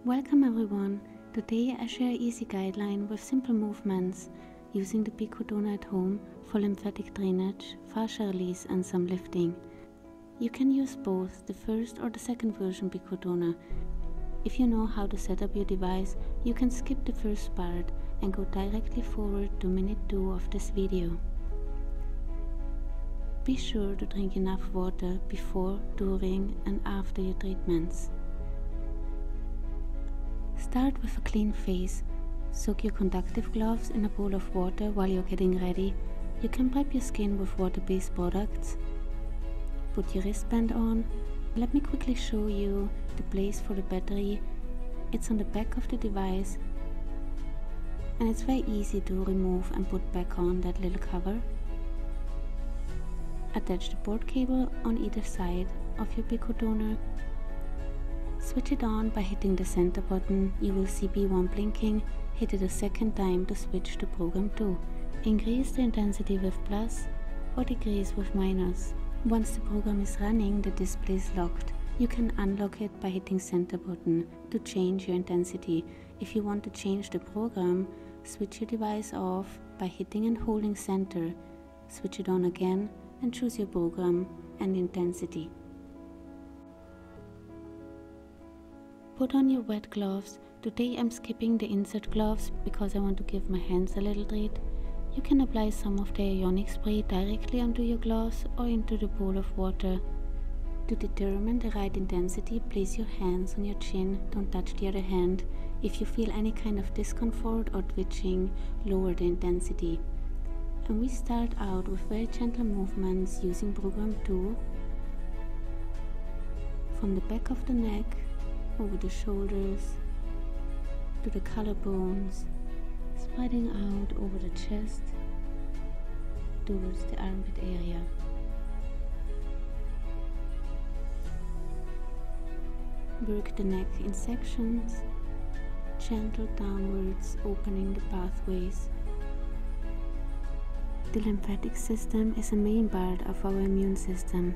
Welcome everyone. Today I share an easy guideline with simple movements using the pico toner at home for lymphatic drainage, fascia release and some lifting. You can use both the first or the second version pico toner. If you know how to set up your device, you can skip the first part and go directly forward to minute 2 of this video. Be sure to drink enough water before, during and after your treatments. Start with a clean face. Soak your conductive gloves in a bowl of water while you're getting ready. You can prep your skin with water-based products. Put your wristband on. Let me quickly show you the place for the battery. It's on the back of the device and it's very easy to remove and put back on that little cover. Attach the port cable on either side of your pico toner. Switch it on by hitting the center button. You will see B1 blinking. Hit it a second time to switch to program 2. Increase the intensity with plus or decrease with minus. Once the program is running, the display is locked. You can unlock it by hitting center button to change your intensity. If you want to change the program, switch your device off by hitting and holding center. Switch it on again and choose your program and intensity. Put on your wet gloves. Today I'm skipping the insert gloves because I want to give my hands a little treat. You can apply some of the ionic spray directly onto your gloves or into the bowl of water. To determine the right intensity, place your hands on your chin, don't touch the other hand. If you feel any kind of discomfort or twitching, lower the intensity. And we start out with very gentle movements using program 2. From the back of the neck, over the shoulders, to the collarbones, spreading out over the chest, towards the armpit area. Work the neck in sections, gentle downwards, opening the pathways. The lymphatic system is a main part of our immune system.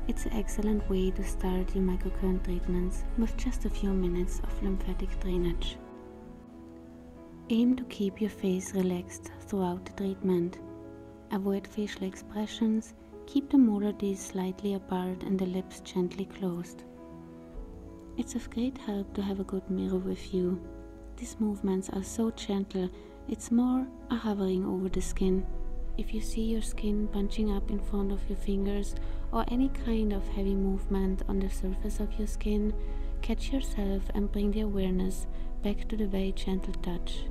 It's an excellent way to start your microcurrent treatments with just a few minutes of lymphatic drainage. Aim to keep your face relaxed throughout the treatment. Avoid facial expressions, keep the molar teeth slightly apart and the lips gently closed. It's of great help to have a good mirror with you. These movements are so gentle, it's more a hovering over the skin. If you see your skin bunching up in front of your fingers or any kind of heavy movement on the surface of your skin, catch yourself and bring the awareness back to the very gentle touch.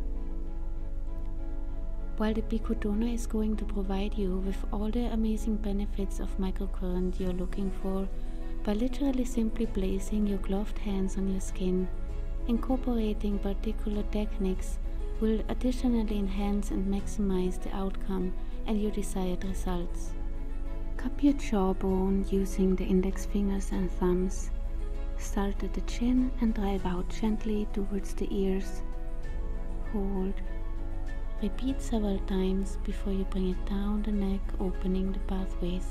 While the pico toner is going to provide you with all the amazing benefits of microcurrent you're looking for, by literally simply placing your gloved hands on your skin, incorporating particular techniques will additionally enhance and maximize the outcome and your desired results. Cup your jawbone using the index fingers and thumbs. Start at the chin and drive out gently towards the ears. Hold. Repeat several times before you bring it down the neck, opening the pathways.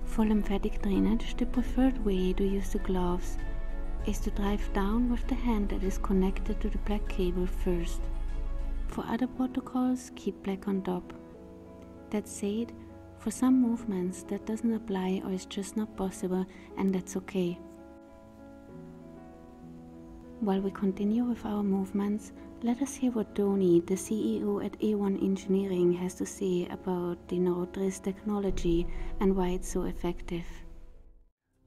For lymphatic drainage, the preferred way to use the gloves is to drive down with the hand that is connected to the black cable first. For other protocols, keep black on top. That said, for some movements that doesn't apply or is just not possible, and that's okay. While we continue with our movements, let us hear what Tony, the CEO at A1 Engineering, has to say about the NeuroTris technology and why it's so effective.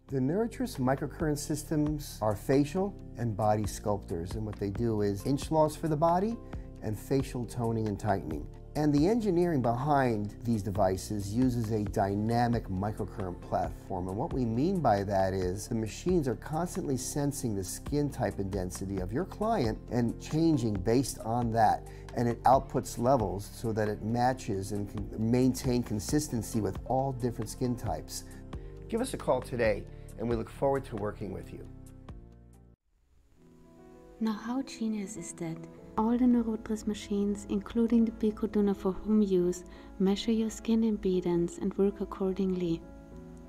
The NeuroTris microcurrent systems are facial and body sculptors, and what they do is inch loss for the body and facial toning and tightening. And the engineering behind these devices uses a dynamic microcurrent platform, and what we mean by that is the machines are constantly sensing the skin type and density of your client and changing based on that, and it outputs levels so that it matches and can maintain consistency with all different skin types. Give us a call today and we look forward to working with you. Now how genius is that? All the NeuroTris machines, including the pico toner for home use, measure your skin impedance and work accordingly,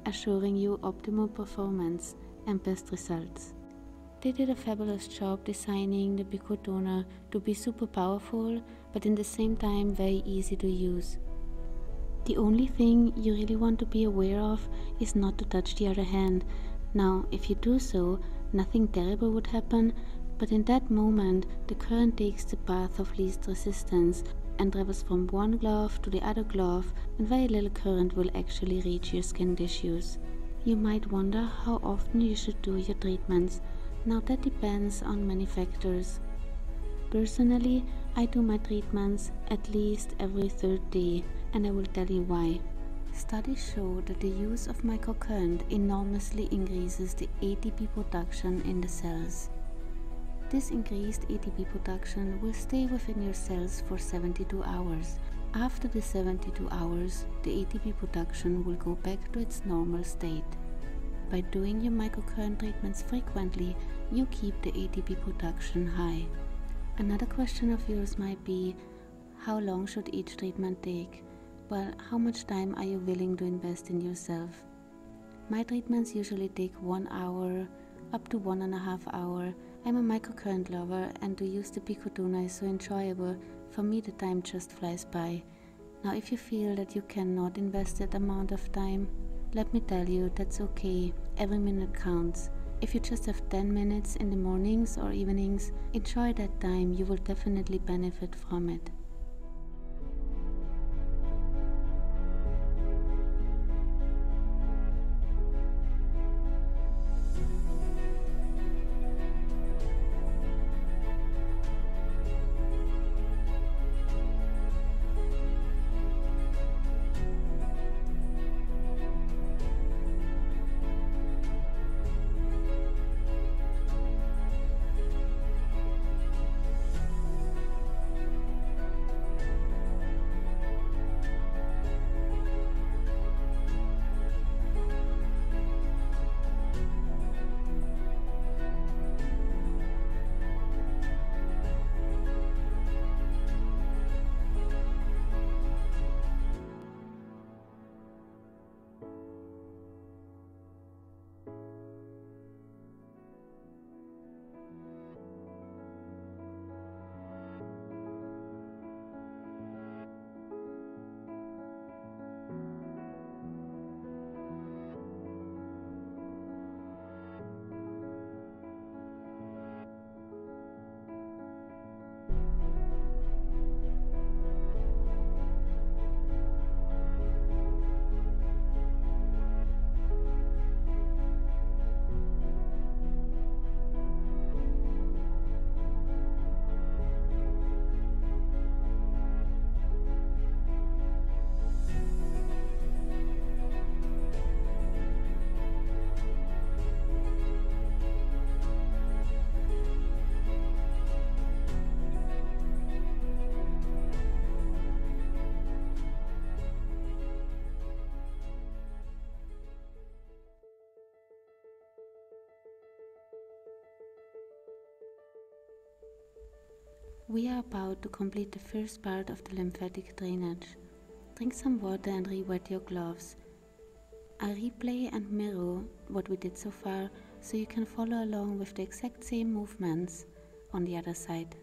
assuring you optimal performance and best results. They did a fabulous job designing the pico toner to be super powerful, but in the same time very easy to use. The only thing you really want to be aware of is not to touch the other hand. Now, if you do so, nothing terrible would happen, but in that moment, the current takes the path of least resistance and travels from one glove to the other glove, and very little current will actually reach your skin tissues. You might wonder how often you should do your treatments. Now that depends on many factors. Personally, I do my treatments at least every third day, and I will tell you why. Studies show that the use of microcurrent enormously increases the ATP production in the cells. This increased ATP production will stay within your cells for 72 hours. After the 72 hours, the ATP production will go back to its normal state. By doing your microcurrent treatments frequently, you keep the ATP production high. Another question of yours might be, how long should each treatment take? Well, how much time are you willing to invest in yourself? My treatments usually take 1 hour, up to 1.5 hours. I'm a microcurrent lover, and to use the pico toner is so enjoyable. For me, the time just flies by. Now, if you feel that you cannot invest that amount of time, let me tell you, that's okay. Every minute counts. If you just have 10 minutes in the mornings or evenings, enjoy that time. You will definitely benefit from it. We are about to complete the first part of the lymphatic drainage. Drink some water and re-wet your gloves. I replay and mirror what we did so far so you can follow along with the exact same movements on the other side.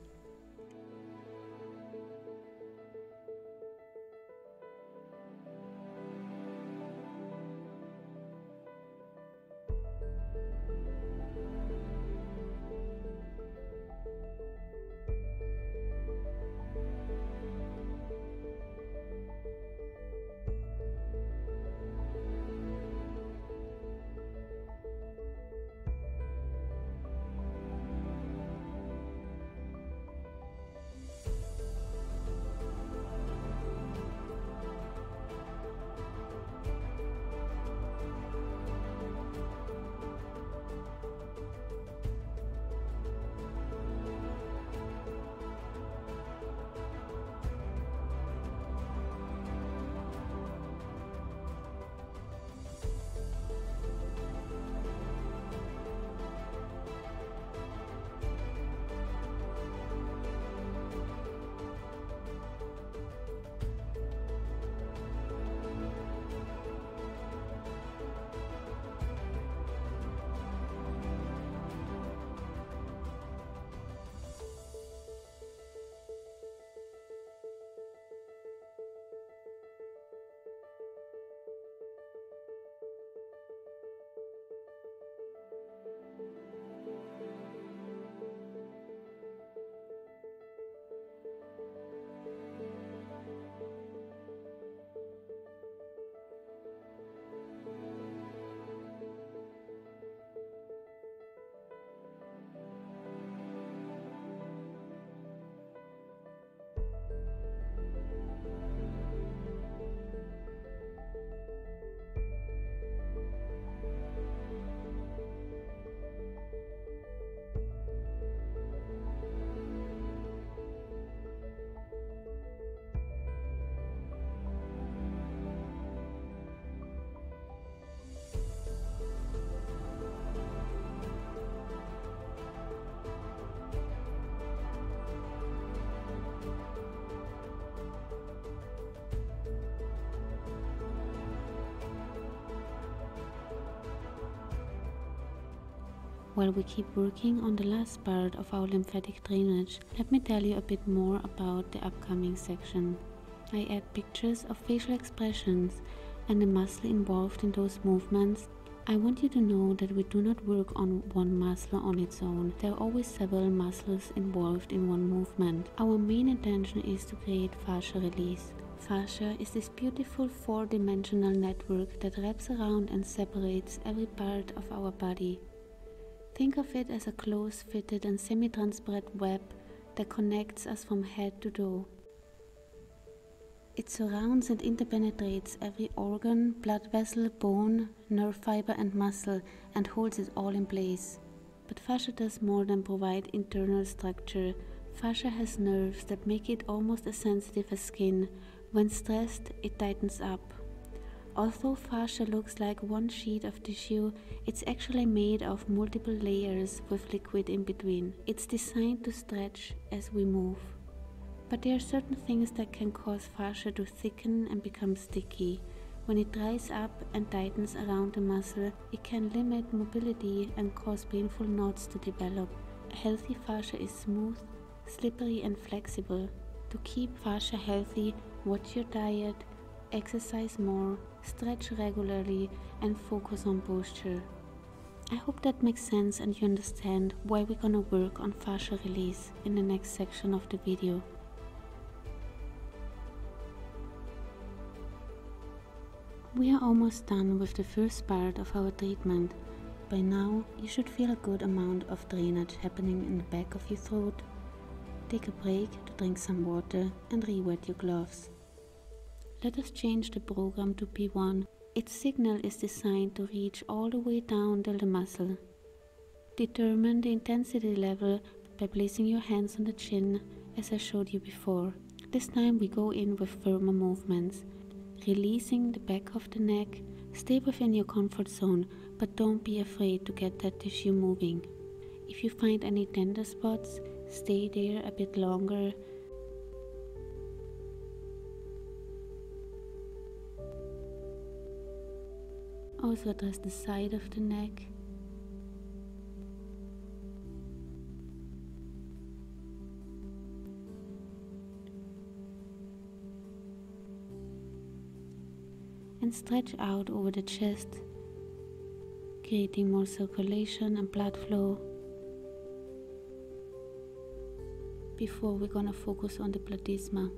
While we keep working on the last part of our lymphatic drainage, let me tell you a bit more about the upcoming section. I add pictures of facial expressions and the muscle involved in those movements. I want you to know that we do not work on one muscle on its own. There are always several muscles involved in one movement. Our main intention is to create fascia release. Fascia is this beautiful four-dimensional network that wraps around and separates every part of our body. Think of it as a close-fitted and semi-transparent web that connects us from head to toe. It surrounds and interpenetrates every organ, blood vessel, bone, nerve fiber and muscle and holds it all in place. But fascia does more than provide internal structure. Fascia has nerves that make it almost as sensitive as skin. When stressed, it tightens up. Although fascia looks like one sheet of tissue, it's actually made of multiple layers with liquid in between. It's designed to stretch as we move. But there are certain things that can cause fascia to thicken and become sticky. When it dries up and tightens around the muscle, it can limit mobility and cause painful knots to develop. A healthy fascia is smooth, slippery and flexible. To keep fascia healthy, watch your diet, exercise more, stretch regularly and focus on posture. I hope that makes sense and you understand why we're gonna work on fascia release in the next section of the video. We are almost done with the first part of our treatment. By now, you should feel a good amount of drainage happening in the back of your throat. Take a break to drink some water and re-wet your gloves. Let us change the program to P1. Its signal is designed to reach all the way down till the muscle. Determine the intensity level by placing your hands on the chin as I showed you before. This time we go in with firmer movements. Releasing the back of the neck, stay within your comfort zone, but don't be afraid to get that tissue moving. If you find any tender spots, stay there a bit longer. Also address the side of the neck. And stretch out over the chest, creating more circulation and blood flow. Before we're gonna focus on the platysma.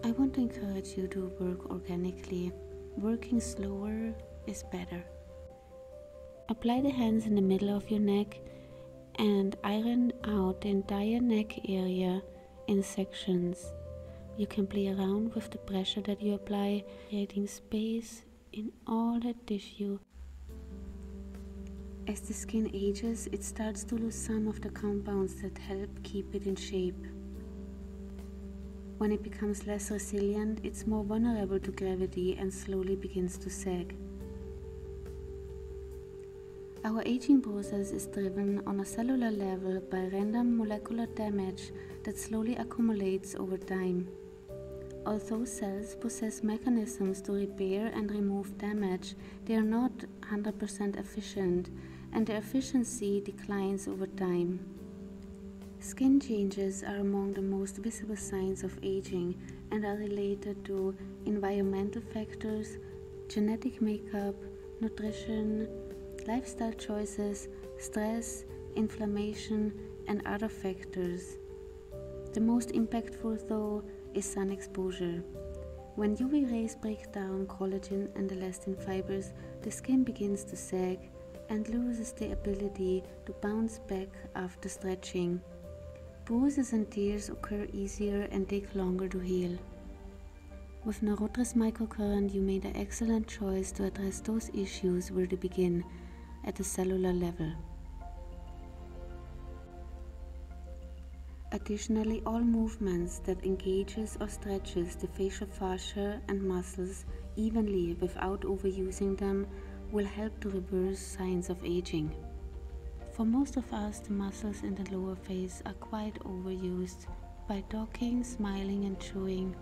I want to encourage you to work organically. Working slower is better. Apply the hands in the middle of your neck and iron out the entire neck area in sections. You can play around with the pressure that you apply, creating space in all the tissue. As the skin ages, it starts to lose some of the compounds that help keep it in shape. When it becomes less resilient, it's more vulnerable to gravity and slowly begins to sag. Our aging process is driven on a cellular level by random molecular damage that slowly accumulates over time. Although cells possess mechanisms to repair and remove damage, they are not 100% efficient, and their efficiency declines over time. Skin changes are among the most visible signs of aging and are related to environmental factors, genetic makeup, nutrition, lifestyle choices, stress, inflammation, and other factors. The most impactful, though, is sun exposure. When UV rays break down collagen and elastin fibers, the skin begins to sag and loses the ability to bounce back after stretching. Bruises and tears occur easier and take longer to heal. With Neurotris microcurrent, you made an excellent choice to address those issues where they begin, at the cellular level. Additionally, all movements that engages or stretches the facial fascia and muscles evenly without overusing them will help to reverse signs of aging. For most of us, the muscles in the lower face are quite overused. By talking, smiling and chewing,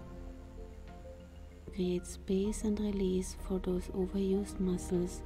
create space and release for those overused muscles.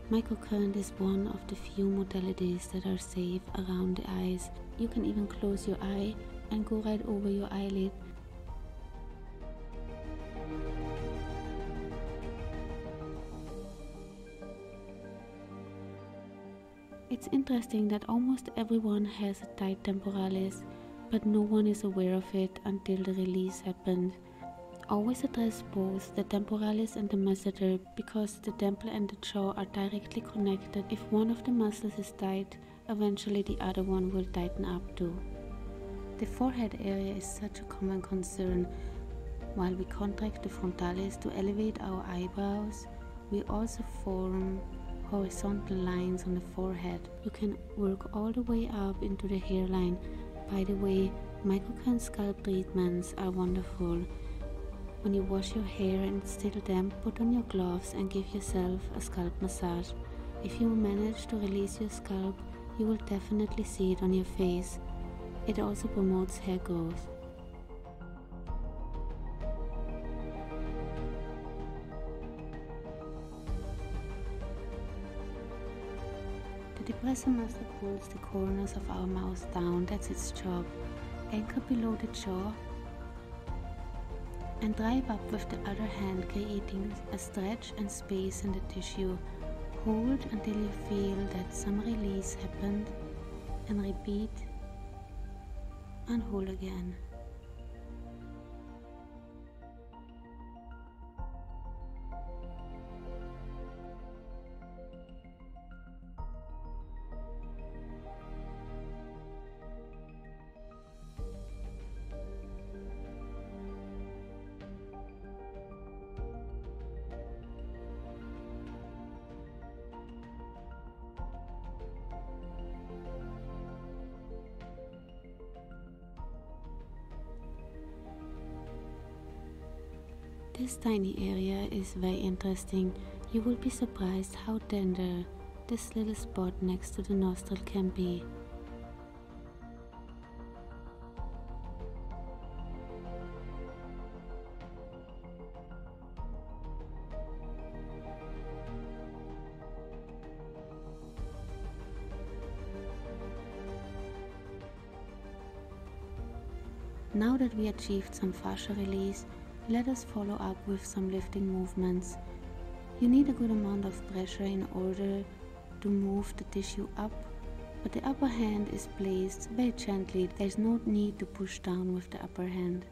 Microcurrent is one of the few modalities that are safe around the eyes. You can even close your eye and go right over your eyelid. It's interesting that almost everyone has a tight temporalis, but no one is aware of it until the release happened. Always address both the temporalis and the masseter because the temple and the jaw are directly connected. If one of the muscles is tight, eventually the other one will tighten up too. The forehead area is such a common concern. While we contract the frontalis to elevate our eyebrows, we also form horizontal lines on the forehead. You can work all the way up into the hairline. By the way, microcurrent scalp treatments are wonderful. When you wash your hair and it's still damp, put on your gloves and give yourself a scalp massage. If you manage to release your scalp, you will definitely see it on your face. It also promotes hair growth. The depressor muscle pulls the corners of our mouth down, that's its job. Anchor below the jaw and drive up with the other hand, creating a stretch and space in the tissue. Hold until you feel that some release happened and repeat and hold again. This tiny area is very interesting. You will be surprised how tender this little spot next to the nostril can be. Now that we achieved some fascia release, let us follow up with some lifting movements. You need a good amount of pressure in order to move the tissue up, but the upper hand is placed very gently. There is no need to push down with the upper hand.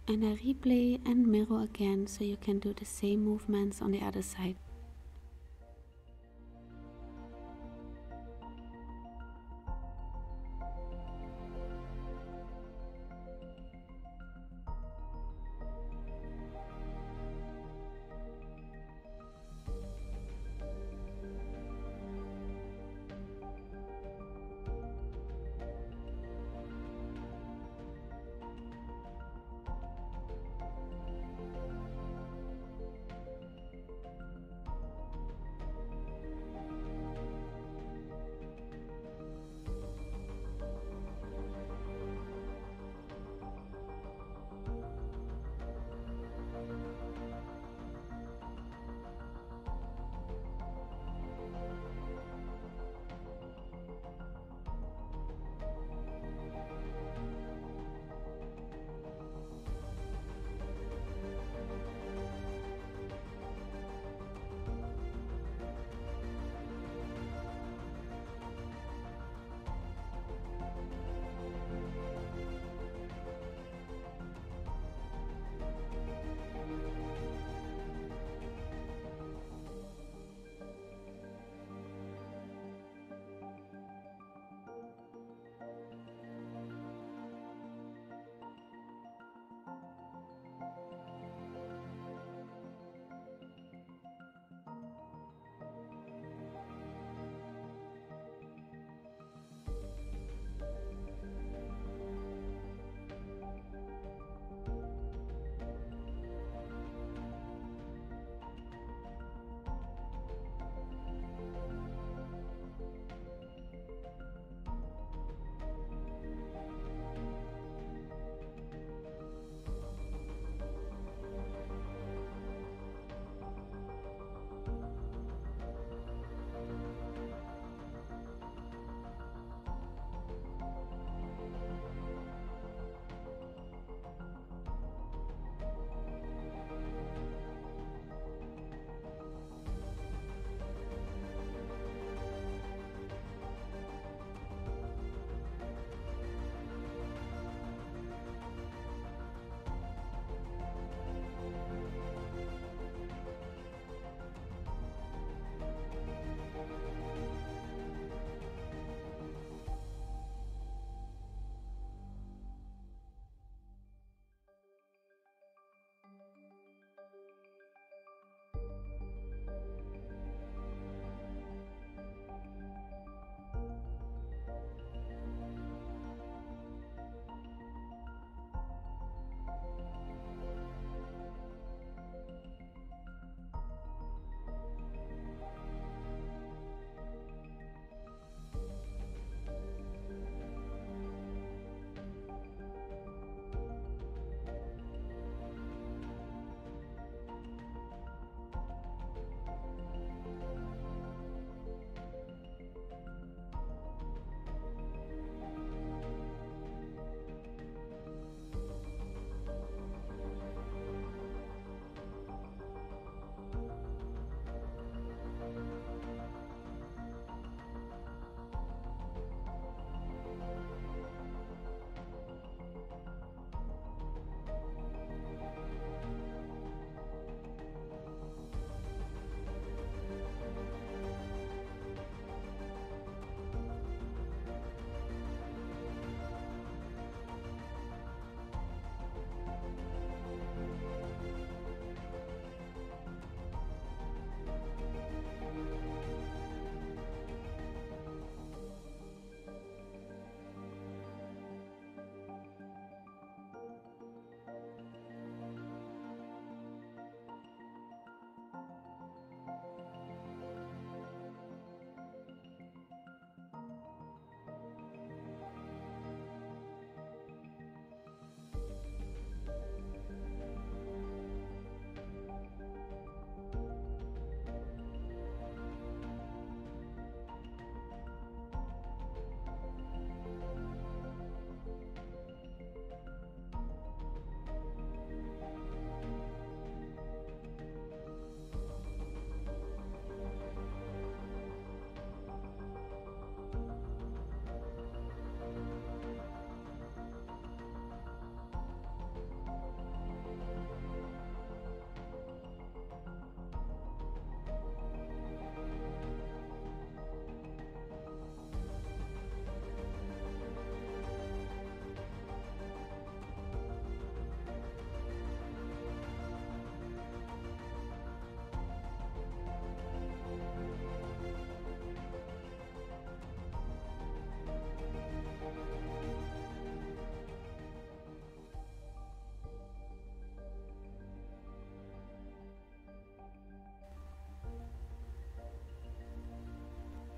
And I replay and mirror again so you can do the same movements on the other side.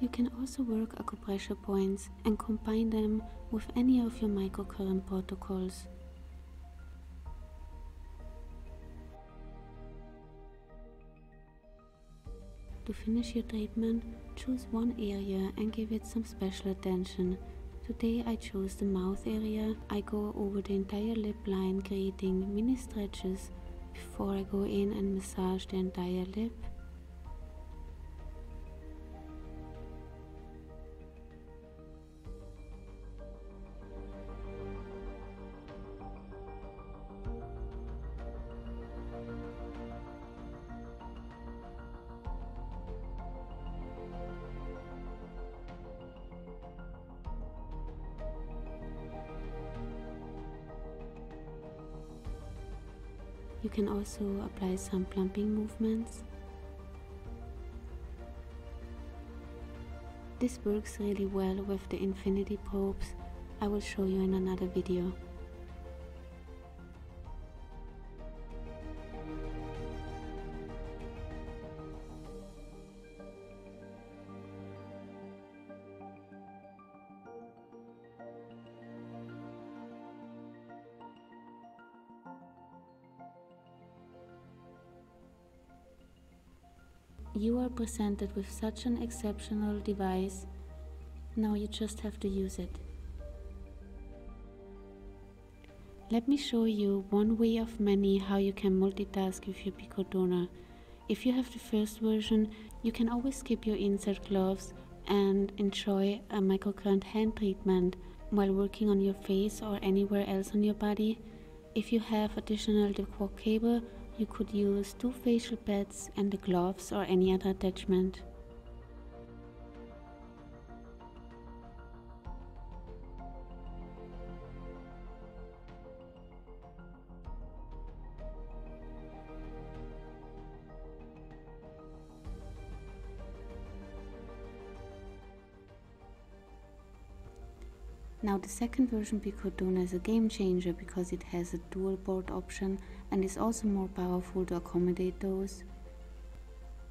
You can also work acupressure points and combine them with any of your microcurrent protocols. To finish your treatment, choose one area and give it some special attention. Today I chose the mouth area. I go over the entire lip line, creating mini stretches before I go in and massage the entire lip. You can also apply some plumping movements. This works really well with the infinity probes. I will show you in another video. You are presented with such an exceptional device. Now you just have to use it. Let me show you one way of many how you can multitask with your pico toner. If you have the first version, you can always skip your insert gloves and enjoy a microcurrent hand treatment while working on your face or anywhere else on your body. If you have additional the quad cable, you could use 2 facial pads and the gloves or any other attachment. Now the second version pico toner is a game changer because it has a dual board option and is also more powerful to accommodate those.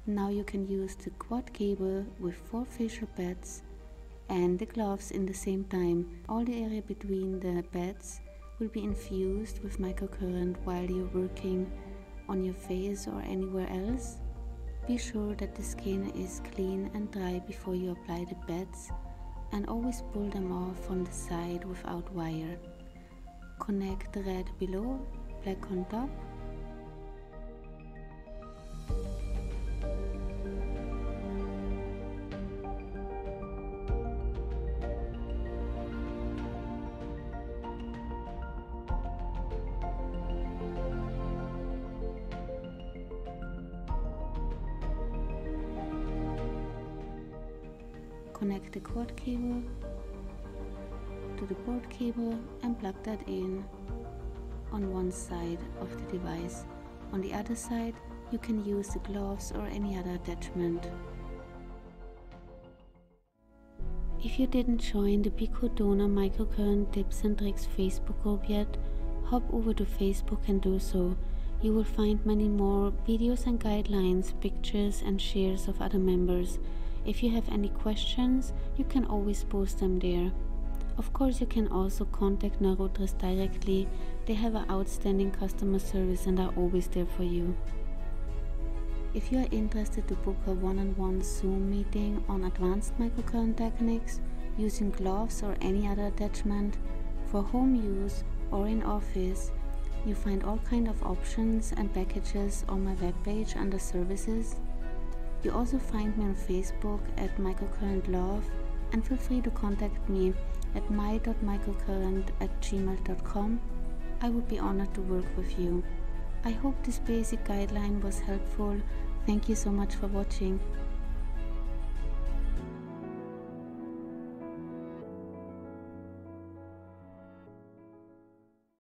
Now you can use the quad cable with 4 facial pads and the gloves in the same time. All the area between the pads will be infused with microcurrent while you're working on your face or anywhere else. Be sure that the skin is clean and dry before you apply the pads, and always pull them off from the side without wire. Connect the red below, black on top. Connect the quad cable to the board cable and plug that in on one side of the device. On the other side, you can use the gloves or any other attachment. If you didn't join the Pico Toner Microcurrent Tips and Tricks Facebook group yet, hop over to Facebook and do so. You will find many more videos and guidelines, pictures and shares of other members. If you have any questions, you can always post them there. Of course, you can also contact Neurotress directly. They have an outstanding customer service and are always there for you. If you are interested to book a one-on-one Zoom meeting on advanced microcurrent techniques using gloves or any other attachment for home use or in office, you find all kinds of options and packages on my webpage under services. You also find me on Facebook at Microcurrent Love, and feel free to contact me at my.microcurrent@gmail.com. I would be honored to work with you. I hope this basic guideline was helpful. Thank you so much for watching.